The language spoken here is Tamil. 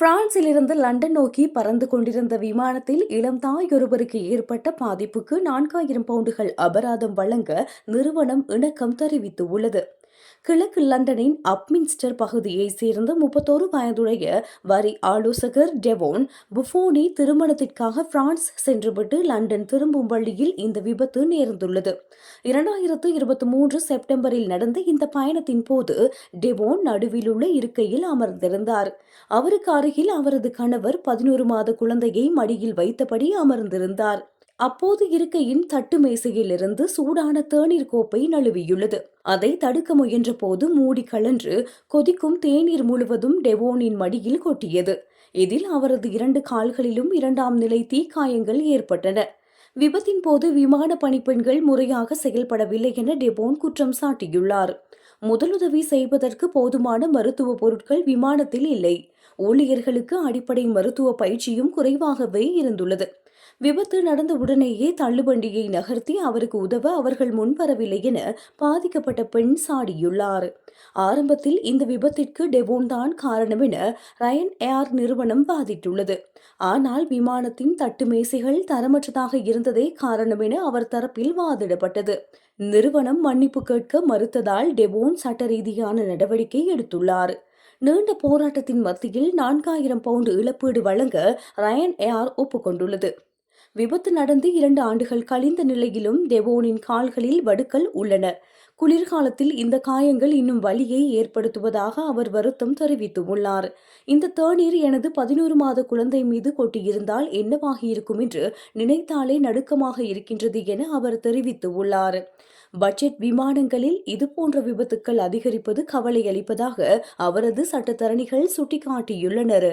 பிரான்சிலிருந்து லண்டன் நோக்கி பறந்து கொண்டிருந்த விமானத்தில் இளம் தாயொருவருக்கு ஏற்பட்ட பாதிப்புக்கு 4000 பவுண்டுகள் அபராதம் வழங்க நிறுவனம் இணக்கம் தெரிவித்துள்ளது. கிழக்கு லண்டனின் அப்மின்ஸ்டர் பகுதியைச் சேர்ந்த 31 வயதுடைய வரி ஆலோசகர் டெவோன் புஃபோனி திருமணத்திற்காக பிரான்ஸ் சென்றுவிட்டு லண்டன் திரும்பும் வழியில் இந்த விபத்து நேர்ந்துள்ளது. 2023 செப்டம்பரில் நடந்த இந்த பயணத்தின் போது டெவோன் நடுவில் உள்ள இருக்கையில் அமர்ந்திருந்தார். அவருக்கு அருகில் அவரது கணவர் 11 மாத குழந்தையை மடியில் வைத்தபடி அமர்ந்திருந்தார். அப்போது இருக்கையின் தட்டு மேசையிலிருந்து சூடான தேநீர் கோப்பை நழுவியுள்ளது. அதை தடுக்க முயன்ற போது மூடி கழன்று கொதிக்கும் தேநீர் முழுவதும் டெவோனின் மடியில் கொட்டியது. இதில் அவரது 2 கால்களிலும் 2ஆம் நிலை தீக்காயங்கள் ஏற்பட்டன. விபத்தின் போது விமான பணிப்பெண்கள் முறையாக செயல்படவில்லை என டெவோன் குற்றம் சாட்டியுள்ளார். முதலுதவி செய்வதற்கு போதுமான மருத்துவ பொருட்கள் விமானத்தில் இல்லை. ஊழியர்களுக்கு அடிப்படை மருத்துவ பயிற்சியும் குறைவாகவே இருந்துள்ளது. விபத்து நடந்த உடனேயே தள்ளுவண்டியை நகர்த்தி அவருக்கு உதவ அவர்கள் முன்வரவில்லை என பாதிக்கப்பட்ட பெண் சாடியுள்ளார். ஆரம்பத்தில் இந்த விபத்திற்கு டெவோன் தான் காரணம் என ரயன் ஏர் நிறுவனம் வாதிட்டுள்ளது. ஆனால் விமானத்தின் தட்டு மேசைகள் தரமற்றதாக இருந்ததே காரணம் என அவர் தரப்பில் வாதிடப்பட்டது. நிறுவனம் மன்னிப்பு கேட்க மறுத்ததால் டெவோன் சட்ட ரீதியான நடவடிக்கை எடுத்துள்ளார். நீண்ட போராட்டத்தின் மத்தியில் 4000 பவுண்டு இழப்பீடு வழங்க ரயன் ஏர் ஒப்புக்கொண்டுள்ளது. விபத்து நடந்து 2 ஆண்டுகள் கழிந்த நிலையிலும் டெவோனின் கால்களில் வடுக்கள் உள்ளன. குளிர்காலத்தில் இந்த காயங்கள் இன்னும் வலியை ஏற்படுத்துவதாக அவர் வருத்தம் தெரிவித்துள்ளார். இந்த தேநீர் எனது 11 மாத குழந்தை மீது கொட்டியிருந்தால் என்னவாகியிருக்கும் என்று நினைத்தாலே நடுக்கமாக இருக்கின்றது என அவர் தெரிவித்துள்ளார். பட்ஜெட் விமானங்களில் இதுபோன்ற விபத்துக்கள் அதிகரிப்பது கவலை அளிப்பதாக அவரது சட்டத்தரணிகள் சுட்டிக்காட்டியுள்ளனர்.